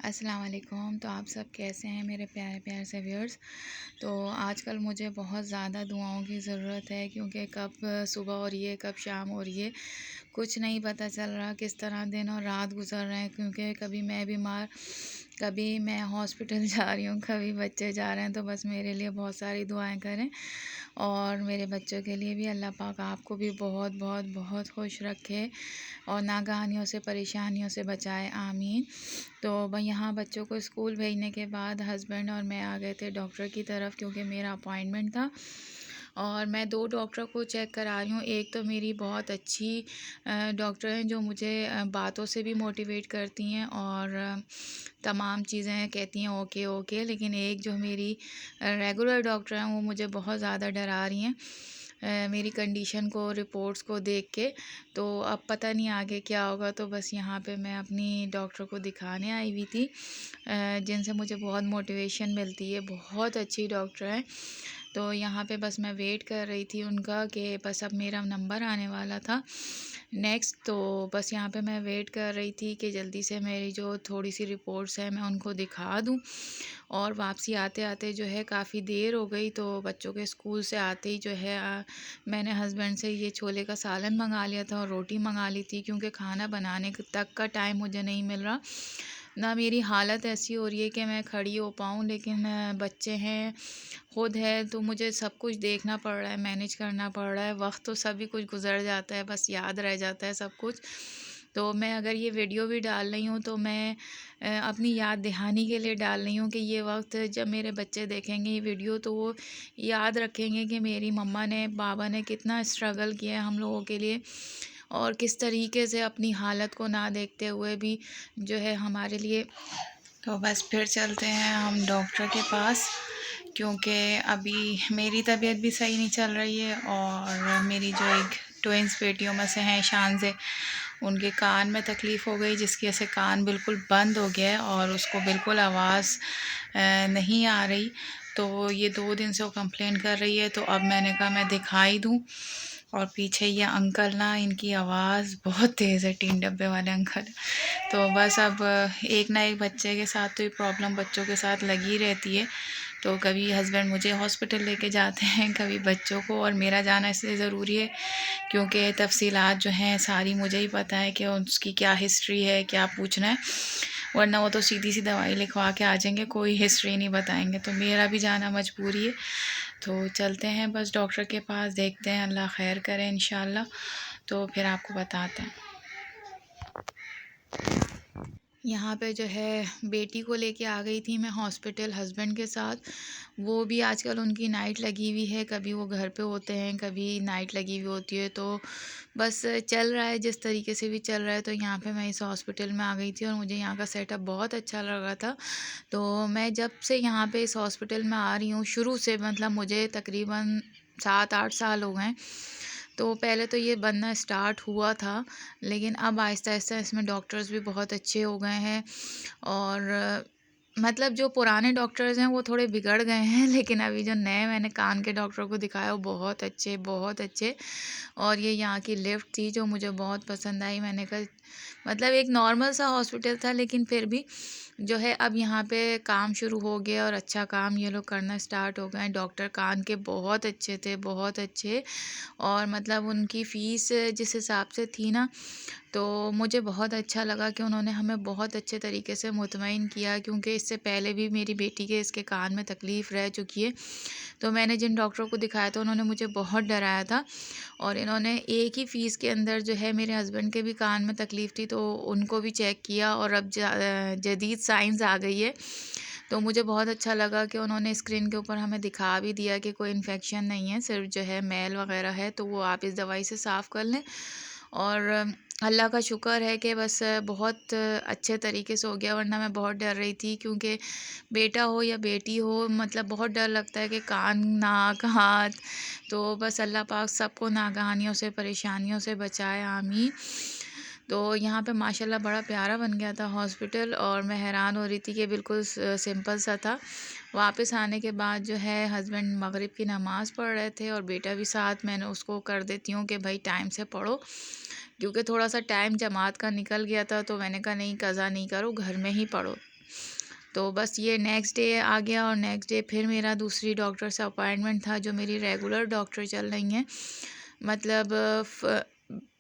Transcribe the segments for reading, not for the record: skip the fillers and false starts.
अस्सलाम वालेकुम। तो आप सब कैसे हैं मेरे प्यारे प्यारे से व्यूअर्स। तो आजकल मुझे बहुत ज़्यादा दुआओं की ज़रूरत है, क्योंकि कब सुबह हो रही है कब शाम हो रही है कुछ नहीं पता चल रहा, किस तरह दिन और रात गुजर रहे हैं। क्योंकि कभी मैं बीमार, कभी मैं हॉस्पिटल जा रही हूँ, कभी बच्चे जा रहे हैं। तो बस मेरे लिए बहुत सारी दुआएं करें और मेरे बच्चों के लिए भी। अल्लाह पाक आपको भी बहुत बहुत बहुत खुश रखे और नागहानियों से, परेशानियों से बचाए, आमीन। तो यहाँ बच्चों को स्कूल भेजने के बाद हस्बैंड और मैं आ गए थे डॉक्टर की तरफ, क्योंकि मेरा अपॉइंटमेंट था। और मैं 2 डॉक्टर को चेक करा रही हूँ। एक तो मेरी बहुत अच्छी डॉक्टर हैं, जो मुझे बातों से भी मोटिवेट करती हैं और तमाम चीज़ें कहती हैं ओके ओके। लेकिन एक जो मेरी रेगुलर डॉक्टर हैं, वो मुझे बहुत ज़्यादा डरा रही हैं मेरी कंडीशन को, रिपोर्ट्स को देख के। तो अब पता नहीं आगे क्या होगा। तो बस यहाँ पे मैं अपनी डॉक्टर को दिखाने आई हुई थी, जिनसे मुझे बहुत मोटिवेशन मिलती है। बहुत अच्छी डॉक्टर है। तो यहाँ पे बस मैं वेट कर रही थी उनका, कि बस अब मेरा नंबर आने वाला था नेक्स्ट। तो बस यहाँ पे मैं वेट कर रही थी कि जल्दी से मेरी जो थोड़ी सी रिपोर्ट्स हैं मैं उनको दिखा दूँ। और वापसी आते आते जो है काफ़ी देर हो गई। तो बच्चों के स्कूल से आते ही जो है मैंने हस्बैंड से ये छोले का सालन मंगा लिया था और रोटी मंगा ली थी, क्योंकि खाना बनाने तक का टाइम मुझे नहीं मिल रहा। ना मेरी हालत ऐसी हो रही है कि मैं खड़ी हो पाऊँ, लेकिन बच्चे हैं, खुद है, तो मुझे सब कुछ देखना पड़ रहा है, मैनेज करना पड़ रहा है। वक्त तो सभी कुछ गुजर जाता है, बस याद रह जाता है सब कुछ। तो मैं अगर ये वीडियो भी डाल रही हूँ तो मैं अपनी याद दहानी के लिए डाल रही हूँ, कि ये वक्त जब मेरे बच्चे देखेंगे ये वीडियो तो वो याद रखेंगे कि मेरी मम्मा ने, बाबा ने कितना स्ट्रगल किया है हम लोगों के लिए, और किस तरीके से अपनी हालत को ना देखते हुए भी जो है हमारे लिए। तो बस फिर चलते हैं हम डॉक्टर के पास, क्योंकि अभी मेरी तबीयत भी सही नहीं चल रही है। और मेरी जो एक ट्विंस बेटियों में से हैं, शान से, उनके कान में तकलीफ़ हो गई, जिसकी वजह से कान बिल्कुल बंद हो गया है और उसको बिल्कुल आवाज़ नहीं आ रही। तो ये 2 दिन से वो कंप्लेन कर रही है। तो अब मैंने कहा मैं दिखाई दूँ। और पीछे ये अंकल ना, इनकी आवाज़ बहुत तेज़ है, टीन डब्बे वाले अंकल। तो बस अब एक ना एक बच्चे के साथ तो ये प्रॉब्लम बच्चों के साथ लगी रहती है। तो कभी हस्बैंड मुझे हॉस्पिटल लेके जाते हैं, कभी बच्चों को। और मेरा जाना इसलिए ज़रूरी है क्योंकि तफसीलात जो हैं सारी मुझे ही पता है, कि उसकी क्या हिस्ट्री है, क्या पूछना है। वरना वो तो सीधी सी दवाई लिखवा के आ जाएंगे, कोई हिस्ट्री नहीं बताएंगे। तो मेरा भी जाना मजबूरी है। तो चलते हैं बस डॉक्टर के पास, देखते हैं, अल्लाह खैर करे इंशाल्लाह। तो फिर आपको बताते हैं। यहाँ पे जो है बेटी को लेके आ गई थी मैं हॉस्पिटल हस्बैंड के साथ। वो भी आजकल उनकी नाइट लगी हुई है, कभी वो घर पे होते हैं, कभी नाइट लगी हुई होती है। तो बस चल रहा है जिस तरीके से भी चल रहा है। तो यहाँ पे मैं इस हॉस्पिटल में आ गई थी और मुझे यहाँ का सेटअप बहुत अच्छा लगा था। तो मैं जब से यहाँ पे इस हॉस्पिटल में आ रही हूँ, शुरू से, मतलब मुझे तकरीबन 7-8 साल हो गए। तो पहले तो ये बनना स्टार्ट हुआ था, लेकिन अब आहिस्ता आहिस्ता इसमें डॉक्टर्स भी बहुत अच्छे हो गए हैं। और मतलब जो पुराने डॉक्टर्स हैं वो थोड़े बिगड़ गए हैं, लेकिन अभी जो नए मैंने कान के डॉक्टर को दिखाया वो बहुत अच्छे, बहुत अच्छे। और ये यहाँ की लिफ्ट थी जो मुझे बहुत पसंद आई। मैंने कहा, मतलब एक नॉर्मल सा हॉस्पिटल था, लेकिन फिर भी जो है अब यहाँ पे काम शुरू हो गया और अच्छा काम ये लोग करना स्टार्ट हो गए हैं। डॉक्टर कान के बहुत अच्छे थे, बहुत अच्छे। और मतलब उनकी फ़ीस जिस हिसाब से थी ना, तो मुझे बहुत अच्छा लगा कि उन्होंने हमें बहुत अच्छे तरीके से मुतमईन किया, क्योंकि इससे पहले भी मेरी बेटी के इसके कान में तकलीफ़ रह चुकी है। तो मैंने जिन डॉक्टर को दिखाया था उन्होंने मुझे बहुत डराया था। और इन्होंने एक ही फ़ीस के अंदर जो है, मेरे हस्बैंड के भी कान में तकलीफ़ थी तो उनको भी चेक किया। और अब जदीद साइंस आ गई है, तो मुझे बहुत अच्छा लगा कि उन्होंने स्क्रीन के ऊपर हमें दिखा भी दिया कि कोई इन्फेक्शन नहीं है, सिर्फ जो है मैल वगैरह है, तो वो आप इस दवाई से साफ़ कर लें। और अल्लाह का शुक्र है कि बस बहुत अच्छे तरीके से हो गया, वरना मैं बहुत डर रही थी। क्योंकि बेटा हो या बेटी हो, मतलब बहुत डर लगता है कि कान, नाक, हाथ। तो बस अल्लाह पाक सबको नागहानियों से, परेशानियों से बचाए, आमीन। तो यहाँ पे माशाल्लाह बड़ा प्यारा बन गया था हॉस्पिटल, और मैं हैरान हो रही थी कि बिल्कुल सिंपल सा था। वापस आने के बाद जो है हस्बैंड मगरिब की नमाज़ पढ़ रहे थे और बेटा भी साथ, मैंने उसको कर देती हूँ कि भाई टाइम से पढ़ो, क्योंकि थोड़ा सा टाइम जमात का निकल गया था। तो मैंने कहा नहीं, कज़ा नहीं करो, घर में ही पढ़ो। तो बस ये नेक्स्ट डे आ गया और नेक्स्ट डे फिर मेरा दूसरी डॉक्टर से अपॉइंटमेंट था, जो मेरी रेगुलर डॉक्टर चल रही हैं। मतलब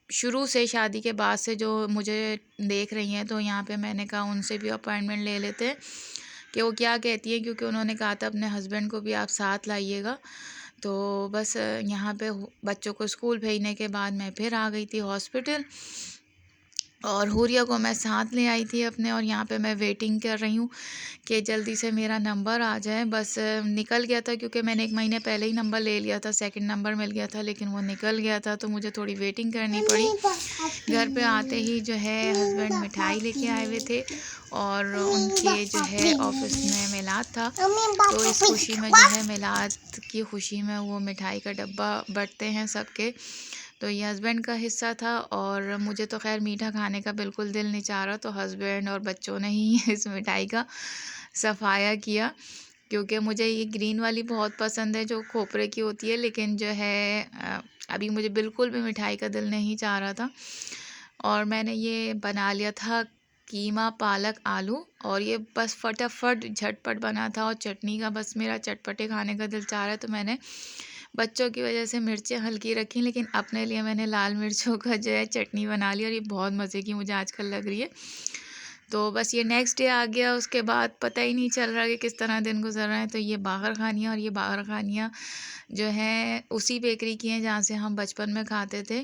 शुरू से शादी के बाद से जो मुझे देख रही हैं, तो यहाँ पे मैंने कहा उनसे भी अपॉइंटमेंट ले लेते हैं कि वो क्या कहती है, क्योंकि उन्होंने कहा था अपने हस्बैंड को भी आप साथ लाइएगा। तो बस यहाँ पे बच्चों को स्कूल भेजने के बाद मैं फिर आ गई थी हॉस्पिटल, और हुरिया को मैं साथ ले आई थी अपने, और यहाँ पे मैं वेटिंग कर रही हूँ कि जल्दी से मेरा नंबर आ जाए। बस निकल गया था, क्योंकि मैंने 1 महीने पहले ही नंबर ले लिया था, सेकंड नंबर मिल गया था, लेकिन वो निकल गया था, तो मुझे थोड़ी वेटिंग करनी पड़ी। घर पे आते ही जो है हस्बैंड मिठाई लेके आए हुए थे, और उनके जो है ऑफिस में मिलाद था, तो इस खुशी में जो है मिलाद की खुशी में वो मिठाई का डब्बा बँटते हैं सबके। तो ये हस्बैंड का हिस्सा था, और मुझे तो खैर मीठा खाने का बिल्कुल दिल नहीं चाह रहा, तो हस्बैंड और बच्चों ने ही इस मिठाई का सफाया किया, क्योंकि मुझे ये ग्रीन वाली बहुत पसंद है जो खोपरे की होती है, लेकिन जो है अभी मुझे बिल्कुल भी मिठाई का दिल नहीं चाह रहा था। और मैंने ये बना लिया था कीमा पालक आलू, और ये बस फटाफट झटपट बना था, और चटनी का बस मेरा चटपटे खाने का दिल चाह रहा है, तो मैंने बच्चों की वजह से मिर्चें हल्की रखी, लेकिन अपने लिए मैंने लाल मिर्चों का जो है चटनी बना ली, और ये बहुत मज़े की मुझे आजकल लग रही है। तो बस ये नेक्स्ट डे आ गया, उसके बाद पता ही नहीं चल रहा कि किस तरह दिन गुजर रहे हैं। तो ये बाहर खानियाँ, और ये बाहर खानियाँ जो हैं उसी बेकरी की हैं जहाँ से हम बचपन में खाते थे,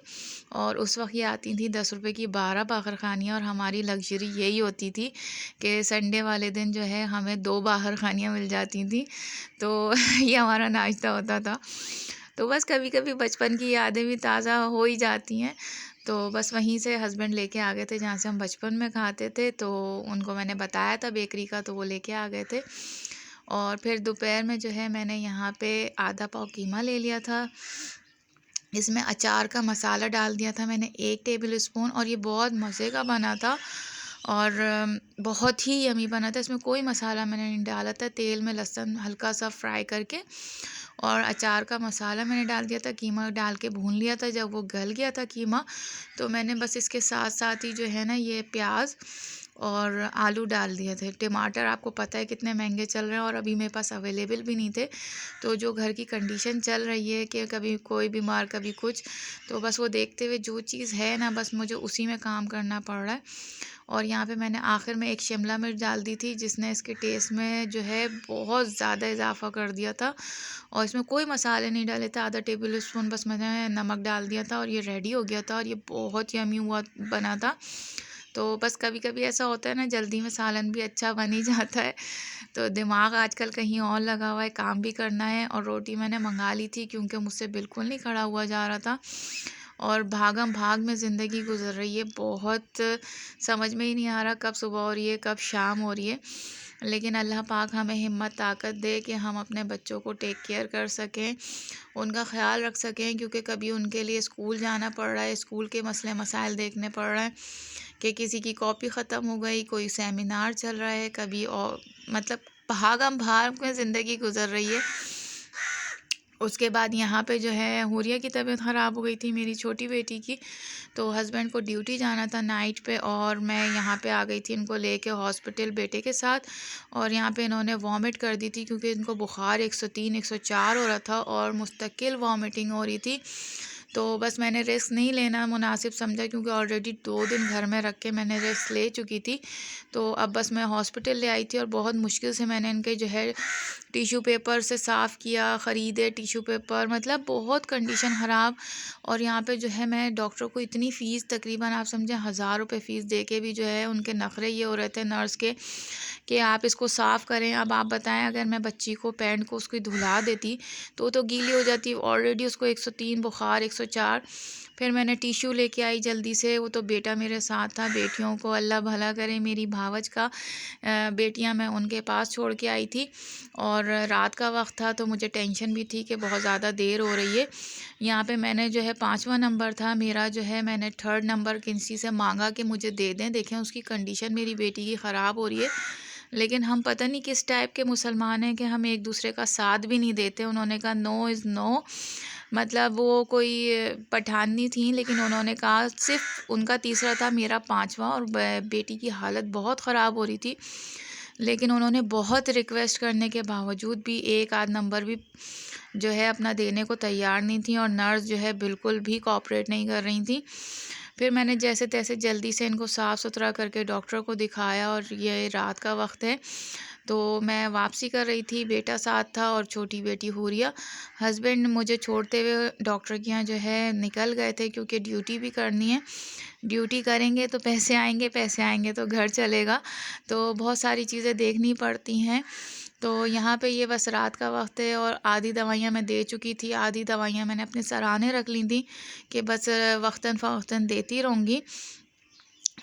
और उस वक्त ये आती थी 10 रुपए की 12 बाहर खानियाँ, और हमारी लग्जरी यही होती थी कि संडे वाले दिन जो है हमें 2 बाहर खानियाँ मिल जाती थी। तो ये हमारा नाश्ता होता था। तो बस कभी कभी बचपन की यादें भी ताज़ा हो ही जाती हैं। तो बस वहीं से हस्बैंड लेके आ गए थे जहाँ से हम बचपन में खाते थे, तो उनको मैंने बताया था बेकरी का, तो वो लेके आ गए थे। और फिर दोपहर में जो है मैंने यहाँ पे आधा पाव कीमा ले लिया था, इसमें अचार का मसाला डाल दिया था मैंने 1 टेबल स्पून, और ये बहुत मज़े का बना था, और बहुत ही यमी बना था। इसमें कोई मसाला मैंने नहीं डाला था, तेल में लहसुन हल्का सा फ्राई करके और अचार का मसाला मैंने डाल दिया था, कीमा डाल के भून लिया था। जब वो गल गया था कीमा, तो मैंने बस इसके साथ साथ ही जो है ना ये प्याज और आलू डाल दिए थे। टमाटर आपको पता है कितने महंगे चल रहे हैं, और अभी मेरे पास अवेलेबल भी नहीं थे। तो जो घर की कंडीशन चल रही है कि कभी कोई बीमार कभी कुछ, तो बस वो देखते हुए जो चीज़ है ना बस मुझे उसी में काम करना पड़ रहा है। और यहाँ पे मैंने आखिर में एक शिमला मिर्च डाल दी थी, जिसने इसके टेस्ट में जो है बहुत ज़्यादा इजाफा कर दिया था। और इसमें कोई मसाले नहीं डाले थे, आधा टेबल स्पून बस मैंने नमक डाल दिया था, और ये रेडी हो गया था, और ये बहुत यमी हुआ बना था। तो बस कभी कभी ऐसा होता है ना, जल्दी में सालन भी अच्छा बन ही जाता है। तो दिमाग आजकल कहीं और लगा हुआ है, काम भी करना है, और रोटी मैंने मंगा ली थी क्योंकि मुझसे बिल्कुल नहीं खड़ा हुआ जा रहा था, और भागम भाग में ज़िंदगी गुजर रही है। बहुत समझ में ही नहीं आ रहा कब सुबह हो रही है कब शाम हो रही है। लेकिन अल्लाह पाक हमें हिम्मत ताकत दे कि हम अपने बच्चों को टेक केयर कर सकें, उनका ख़्याल रख सकें, क्योंकि कभी उनके लिए स्कूल जाना पड़ रहा है, स्कूल के मसले मसाइल देखने पड़ रहे हैं कि किसी की कॉपी ख़त्म हो गई, कोई सेमिनार चल रहा है, कभी और मतलब भागम भाग में ज़िंदगी गुजर रही है। उसके बाद यहाँ पे जो है हुरिया की तबीयत ख़राब हो गई थी, मेरी छोटी बेटी की। तो हस्बैंड को ड्यूटी जाना था नाइट पे, और मैं यहाँ पे आ गई थी इनको लेके हॉस्पिटल बेटे के साथ। और यहाँ पे इन्होंने वॉमिट कर दी थी, क्योंकि इनको बुखार 103 104 हो रहा था, और मुस्तकिल वॉमिटिंग हो रही थी। तो बस मैंने रिस्क नहीं लेना मुनासिब समझा, क्योंकि ऑलरेडी 2 दिन घर में रख के मैंने रिस्क ले चुकी थी। तो अब बस मैं हॉस्पिटल ले आई थी, और बहुत मुश्किल से मैंने इनके जो है टिशू पेपर से साफ़ किया, ख़रीदे टिशू पेपर, मतलब बहुत कंडीशन ख़राब। और यहाँ पे जो है मैं डॉक्टर को इतनी फ़ीस तकरीबन आप समझें 1000 रुपये फ़ीस दे के भी जो है उनके नखरे ये हो रहे थे नर्स के कि आप इसको साफ़ करें। अब आप बताएं, अगर मैं बच्ची को पैंट को उसकी धुला देती तो गीली हो जाती, ऑलरेडी उसको 103 बुखार 104। फिर मैंने टिश्यू लेके आई जल्दी से, वो तो बेटा मेरे साथ था। बेटियों को अल्लाह भला करे, मेरी भावज का बेटियां मैं उनके पास छोड़ के आई थी, और रात का वक्त था, तो मुझे टेंशन भी थी कि बहुत ज़्यादा देर हो रही है। यहाँ पे मैंने जो है 5वां नंबर था मेरा, जो है मैंने 3rd नंबर किसी से मांगा कि मुझे दे दें, देखें उसकी कंडीशन मेरी बेटी की ख़राब हो रही है। लेकिन हम पता नहीं किस टाइप के मुसलमान हैं कि हम एक दूसरे का साथ भी नहीं देते। उन्होंने कहा नो इज़ नो, मतलब वो कोई पठानी थी, लेकिन उन्होंने कहा सिर्फ उनका तीसरा था, मेरा 5वां, और बेटी की हालत बहुत ख़राब हो रही थी। लेकिन उन्होंने बहुत रिक्वेस्ट करने के बावजूद भी एक आध नंबर भी जो है अपना देने को तैयार नहीं थी, और नर्स जो है बिल्कुल भी कोऑपरेट नहीं कर रही थी। फिर मैंने जैसे तैसे जल्दी से इनको साफ़ सुथरा करके डॉक्टर को दिखाया, और ये रात का वक्त है तो मैं वापसी कर रही थी, बेटा साथ था और छोटी बेटी हुरिया। हस्बैंड मुझे छोड़ते हुए डॉक्टर के यहाँ जो है निकल गए थे, क्योंकि ड्यूटी भी करनी है। ड्यूटी करेंगे तो पैसे आएंगे तो घर चलेगा, तो बहुत सारी चीज़ें देखनी पड़ती हैं। तो यहाँ पे ये बस रात का वक्त है, और आधी दवाइयाँ मैं दे चुकी थी, आधी दवाइयाँ मैंने अपने सराहने रख ली थी कि बस वक्तन फ़वक्तन देती रहूँगी।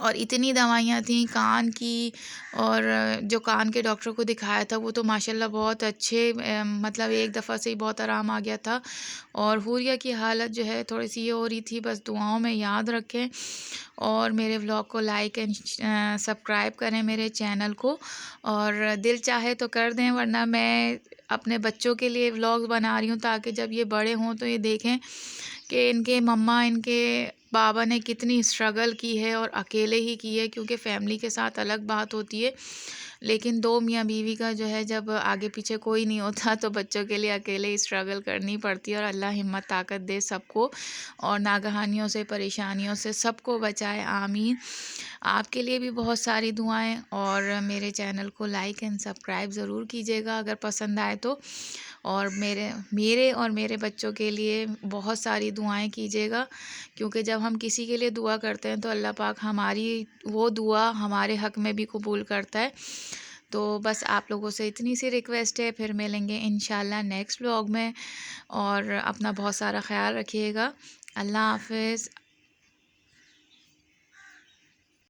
और इतनी दवाइयाँ थी कान की, और जो कान के डॉक्टर को दिखाया था वो तो माशाल्लाह बहुत अच्छे, मतलब एक दफ़ा से ही बहुत आराम आ गया था। और हुरिया की हालत जो है थोड़ी-सी ये हो रही थी, बस दुआओं में याद रखें, और मेरे व्लॉग को लाइक एंड सब्सक्राइब करें मेरे चैनल को, और दिल चाहे तो कर दें, वरना मैं अपने बच्चों के लिए व्लॉग बना रही हूँ, ताकि जब ये बड़े हों तो ये देखें कि इनके मम्मा, इनके बाबा ने कितनी स्ट्रगल की है, और अकेले ही की है, क्योंकि फैमिली के साथ अलग बात होती है, लेकिन दो मियाँ बीवी का जो है जब आगे पीछे कोई नहीं होता तो बच्चों के लिए अकेले ही स्ट्रगल करनी पड़ती है। और अल्लाह हिम्मत ताकत दे सबको, और नागहानियों से, परेशानियों से सबको बचाए, आमीन। आपके लिए भी बहुत सारी दुआएं, और मेरे चैनल को लाइक एंड सब्सक्राइब ज़रूर कीजिएगा अगर पसंद आए तो, और मेरे मेरे और मेरे बच्चों के लिए बहुत सारी दुआएं कीजिएगा, क्योंकि जब हम किसी के लिए दुआ करते हैं तो अल्लाह पाक हमारी वो दुआ हमारे हक़ में भी कबूल करता है। तो बस आप लोगों से इतनी सी रिक्वेस्ट है, फिर मिलेंगे इंशाल्लाह नेक्स्ट व्लॉग में, और अपना बहुत सारा ख्याल रखिएगा। अल्लाह हाफ़िज़।